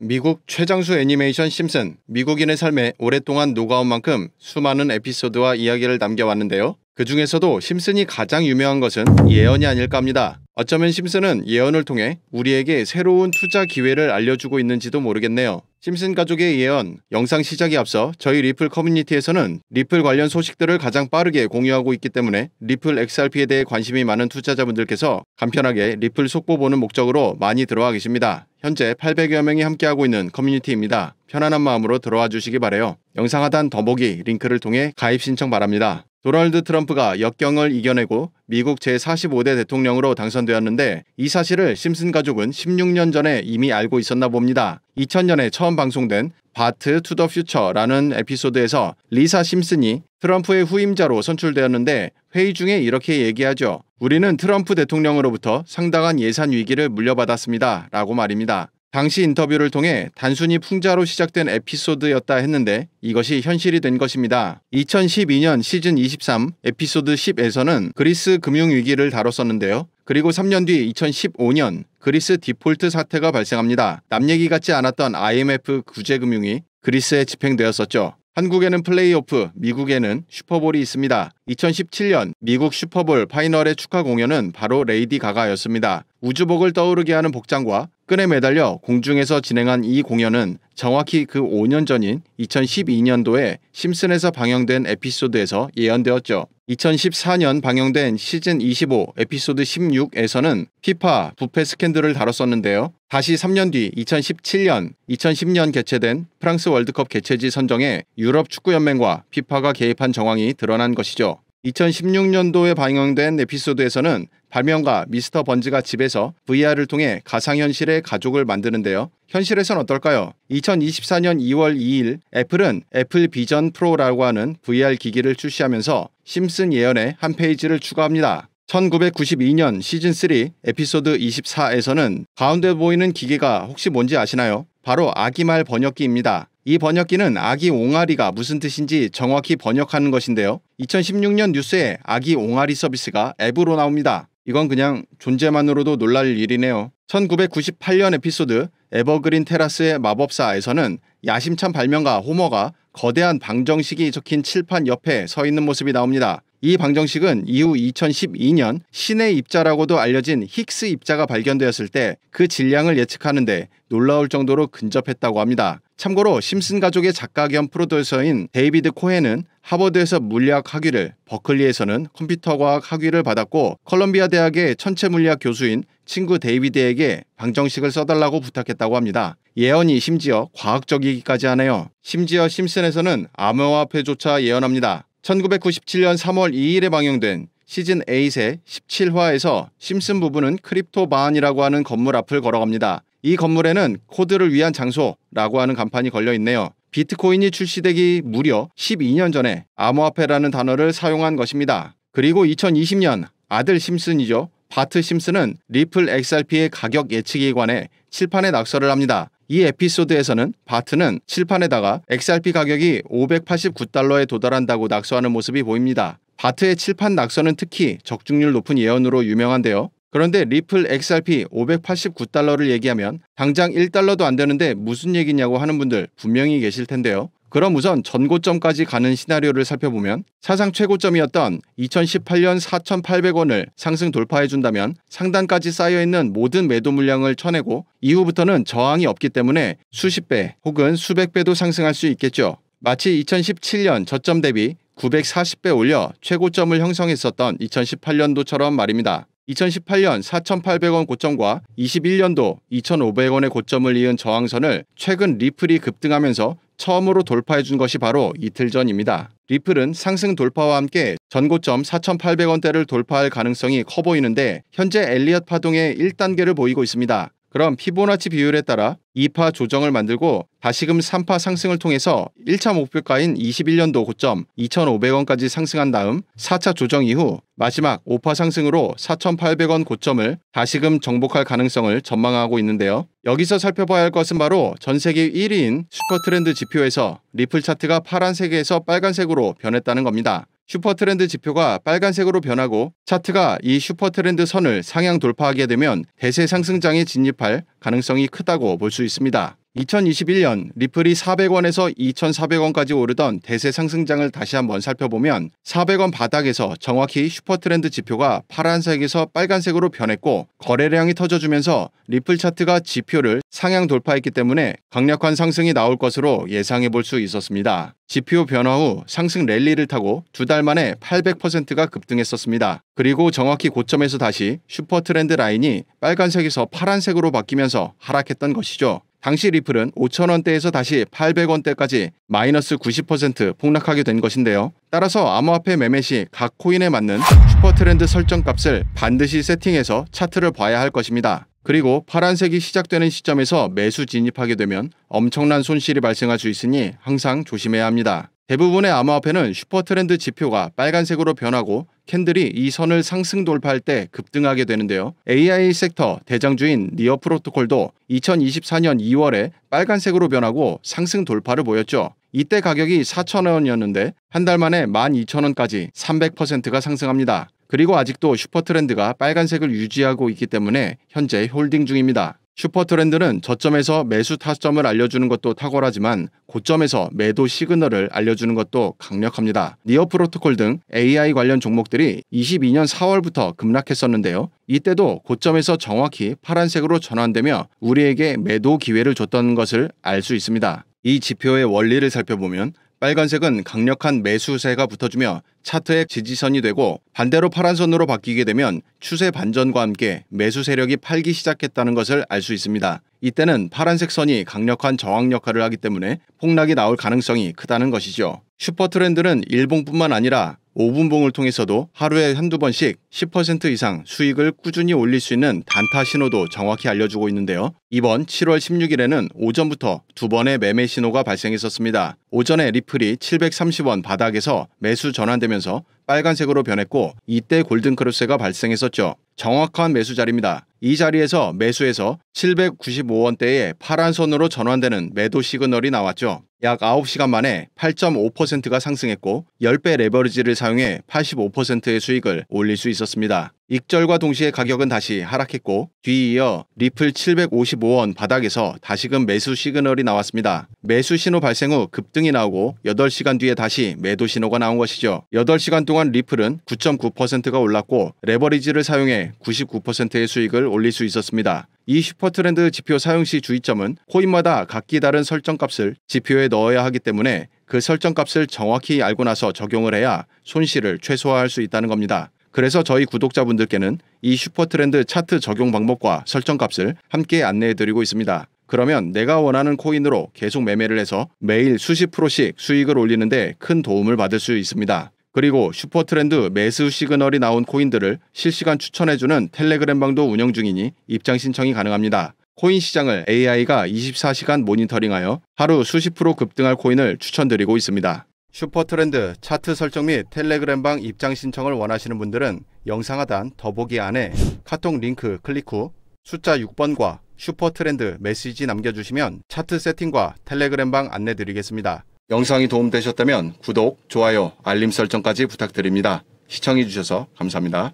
미국 최장수 애니메이션 심슨, 미국인의 삶에 오랫동안 녹아온 만큼 수많은 에피소드와 이야기를 남겨왔는데요. 그 중에서도 심슨이 가장 유명한 것은 예언이 아닐까 합니다. 어쩌면 심슨은 예언을 통해 우리에게 새로운 투자 기회를 알려주고 있는지도 모르겠네요. 심슨 가족의 예언, 영상 시작에 앞서 저희 리플 커뮤니티에서는 리플 관련 소식들을 가장 빠르게 공유하고 있기 때문에 리플 XRP에 대해 관심이 많은 투자자분들께서 간편하게 리플 속보 보는 목적으로 많이 들어와 계십니다. 현재 800여 명이 함께하고 있는 커뮤니티입니다. 편안한 마음으로 들어와 주시기 바래요. 영상 하단 더보기 링크를 통해 가입 신청 바랍니다. 도널드 트럼프가 역경을 이겨내고 미국 제45대 대통령으로 당선되었는데 이 사실을 심슨 가족은 16년 전에 이미 알고 있었나 봅니다. 2000년에 처음 방송된 바트 투 더 퓨처라는 에피소드에서 리사 심슨이 트럼프의 후임자로 선출되었는데 회의 중에 이렇게 얘기하죠. 우리는 트럼프 대통령으로부터 상당한 예산 위기를 물려받았습니다. 라고 말입니다. 당시 인터뷰를 통해 단순히 풍자로 시작된 에피소드였다 했는데 이것이 현실이 된 것입니다. 2012년 시즌 23 에피소드 10에서는 그리스 금융위기를 다뤘었는데요. 그리고 3년 뒤 2015년 그리스 디폴트 사태가 발생합니다. 남 얘기 같지 않았던 IMF 구제금융이 그리스에 집행되었었죠. 한국에는 플레이오프, 미국에는 슈퍼볼이 있습니다. 2017년 미국 슈퍼볼 파이널의 축하 공연은 바로 레이디 가가였습니다. 우주복을 떠오르게 하는 복장과 끈에 매달려 공중에서 진행한 이 공연은 정확히 그 5년 전인 2012년도에 심슨에서 방영된 에피소드에서 예언되었죠. 2014년 방영된 시즌 25 에피소드 16에서는 피파 부패 스캔들을 다뤘었는데요. 다시 3년 뒤 2017년, 2010년 개최된 프랑스 월드컵 개최지 선정에 유럽 축구연맹과 피파가 개입한 정황이 드러난 것이죠. 2016년도에 방영된 에피소드에서는 발명가 미스터 번즈가 집에서 VR을 통해 가상현실의 가족을 만드는데요. 현실에선 어떨까요? 2024년 2월 2일 애플은 애플 비전 프로라고 하는 VR 기기를 출시하면서 심슨 예언에 한 페이지를 추가합니다. 1992년 시즌3 에피소드 24에서는 가운데 보이는 기계가 혹시 뭔지 아시나요? 바로 아기말 번역기입니다. 이 번역기는 아기 옹알이가 무슨 뜻인지 정확히 번역하는 것인데요. 2016년 뉴스에 아기 옹알이 서비스가 앱으로 나옵니다. 이건 그냥 존재만으로도 놀랄 일이네요. 1998년 에피소드 에버그린 테라스의 마법사에서는 야심찬 발명가 호머가 거대한 방정식이 적힌 칠판 옆에 서 있는 모습이 나옵니다. 이 방정식은 이후 2012년 신의 입자라고도 알려진 힉스 입자가 발견되었을 때 그 질량을 예측하는데 놀라울 정도로 근접했다고 합니다. 참고로 심슨 가족의 작가 겸 프로듀서인 데이비드 코헨은 하버드에서 물리학 학위를, 버클리에서는 컴퓨터과학 학위를 받았고 컬럼비아 대학의 천체물리학 교수인 친구 데이비드에게 방정식을 써달라고 부탁했다고 합니다. 예언이 심지어 과학적이기까지 하네요. 심지어 심슨에서는 암호화폐조차 예언합니다. 1997년 3월 2일에 방영된 시즌 8의 17화에서 심슨 부부는 크립토바안이라고 하는 건물 앞을 걸어갑니다. 이 건물에는 코드를 위한 장소라고 하는 간판이 걸려 있네요. 비트코인이 출시되기 무려 12년 전에 암호화폐라는 단어를 사용한 것입니다. 그리고 2020년 아들 심슨이죠. 바트 심슨은 리플 XRP의 가격 예측에 관해 칠판에 낙서를 합니다. 이 에피소드에서는 바트는 칠판에다가 XRP 가격이 589달러에 도달한다고 낙서하는 모습이 보입니다. 바트의 칠판 낙서는 특히 적중률 높은 예언으로 유명한데요. 그런데 리플 XRP 589달러를 얘기하면 당장 1달러도 안 되는데 무슨 얘기냐고 하는 분들 분명히 계실 텐데요. 그럼 우선 전고점까지 가는 시나리오를 살펴보면 사상 최고점이었던 2018년 4,800원을 상승 돌파해준다면 상단까지 쌓여있는 모든 매도 물량을 쳐내고 이후부터는 저항이 없기 때문에 수십 배 혹은 수백 배도 상승할 수 있겠죠. 마치 2017년 저점 대비 940배 올려 최고점을 형성했었던 2018년도처럼 말입니다. 2018년 4,800원 고점과 21년도 2,500원의 고점을 이은 저항선을 최근 리플이 급등하면서 처음으로 돌파해준 것이 바로 이틀 전입니다. 리플은 상승 돌파와 함께 전고점 4,800원대를 돌파할 가능성이 커 보이는데 현재 엘리엇 파동의 1단계를 보이고 있습니다. 그럼 피보나치 비율에 따라 2파 조정을 만들고 다시금 3파 상승을 통해서 1차 목표가인 21년도 고점 2,500원까지 상승한 다음 4차 조정 이후 마지막 5파 상승으로 4,800원 고점을 다시금 정복할 가능성을 전망하고 있는데요. 여기서 살펴봐야 할 것은 바로 전세계 1위인 슈퍼트렌드 지표에서 리플 차트가 파란색에서 빨간색으로 변했다는 겁니다. 슈퍼트렌드 지표가 빨간색으로 변하고 차트가 이 슈퍼트렌드 선을 상향 돌파하게 되면 대세 상승장에 진입할 가능성이 크다고 볼 수 있습니다. 2021년 리플이 400원에서 2,400원까지 오르던 대세 상승장을 다시 한번 살펴보면 400원 바닥에서 정확히 슈퍼트렌드 지표가 파란색에서 빨간색으로 변했고 거래량이 터져주면서 리플 차트가 지표를 상향 돌파했기 때문에 강력한 상승이 나올 것으로 예상해 볼 수 있었습니다. 지표 변화 후 상승 랠리를 타고 2달 만에 800%가 급등했었습니다. 그리고 정확히 고점에서 다시 슈퍼트렌드 라인이 빨간색에서 파란색으로 바뀌면서 하락했던 것이죠. 당시 리플은 5,000원대에서 다시 800원대까지 마이너스 90% 폭락하게 된 것인데요. 따라서 암호화폐 매매 시 각 코인에 맞는 슈퍼트렌드 설정값을 반드시 세팅해서 차트를 봐야 할 것입니다. 그리고 파란색이 시작되는 시점에서 매수 진입하게 되면 엄청난 손실이 발생할 수 있으니 항상 조심해야 합니다. 대부분의 암호화폐는 슈퍼트렌드 지표가 빨간색으로 변하고 캔들이 이 선을 상승 돌파할 때 급등하게 되는데요. AI 섹터 대장주인 니어 프로토콜도 2024년 2월에 빨간색으로 변하고 상승 돌파를 보였죠. 이때 가격이 4,000원이었는데 한 달 만에 12,000원까지 300%가 상승합니다. 그리고 아직도 슈퍼트렌드가 빨간색을 유지하고 있기 때문에 현재 홀딩 중입니다. 슈퍼트렌드는 저점에서 매수 타점을 알려주는 것도 탁월하지만 고점에서 매도 시그널을 알려주는 것도 강력합니다. 니어 프로토콜 등 AI 관련 종목들이 22년 4월부터 급락했었는데요. 이때도 고점에서 정확히 파란색으로 전환되며 우리에게 매도 기회를 줬던 것을 알 수 있습니다. 이 지표의 원리를 살펴보면 빨간색은 강력한 매수세가 붙어주며 차트의 지지선이 되고 반대로 파란 선으로 바뀌게 되면 추세 반전과 함께 매수 세력이 팔기 시작했다는 것을 알 수 있습니다. 이때는 파란색 선이 강력한 저항 역할을 하기 때문에 폭락이 나올 가능성이 크다는 것이죠. 슈퍼트렌드는 일봉뿐만 아니라 5분봉을 통해서도 하루에 한두 번씩 10% 이상 수익을 꾸준히 올릴 수 있는 단타 신호도 정확히 알려주고 있는데요. 이번 7월 16일에는 오전부터 2번의 매매 신호가 발생했었습니다. 오전에 리플이 730원 바닥에서 매수 전환되면서 빨간색으로 변했고 이때 골든크로스가 발생했었죠. 정확한 매수 자리입니다. 이 자리에서 매수해서 795원대의 파란 선으로 전환되는 매도 시그널이 나왔죠. 약 9시간 만에 8.5%가 상승했고 10배 레버리지를 사용해 85%의 수익을 올릴 수 있었습니다. 익절과 동시에 가격은 다시 하락했고 뒤이어 리플 755원 바닥에서 다시금 매수 시그널이 나왔습니다. 매수 신호 발생 후 급등이 나오고 8시간 뒤에 다시 매도 신호가 나온 것이죠. 8시간 동안 리플은 9.9%가 올랐고 레버리지를 사용해 99%의 수익을 올릴 수 있었습니다. 이 슈퍼트렌드 지표 사용 시 주의점은 코인마다 각기 다른 설정값을 지표에 넣어야 하기 때문에 그 설정값을 정확히 알고 나서 적용을 해야 손실을 최소화할 수 있다는 겁니다. 그래서 저희 구독자분들께는 이 슈퍼트렌드 차트 적용 방법과 설정값을 함께 안내해드리고 있습니다. 그러면 내가 원하는 코인으로 계속 매매를 해서 매일 수십 프로씩 수익을 올리는데 큰 도움을 받을 수 있습니다. 그리고 슈퍼트렌드 매수 시그널이 나온 코인들을 실시간 추천해주는 텔레그램 방도 운영 중이니 입장 신청이 가능합니다. 코인 시장을 AI가 24시간 모니터링하여 하루 수십 프로 급등할 코인을 추천드리고 있습니다. 슈퍼트렌드 차트 설정 및 텔레그램방 입장 신청을 원하시는 분들은 영상 하단 더보기 안에 카톡 링크 클릭 후 숫자 6번과 슈퍼트렌드 메시지 남겨주시면 차트 세팅과 텔레그램방 안내드리겠습니다. 영상이 도움되셨다면 구독, 좋아요, 알림 설정까지 부탁드립니다. 시청해주셔서 감사합니다.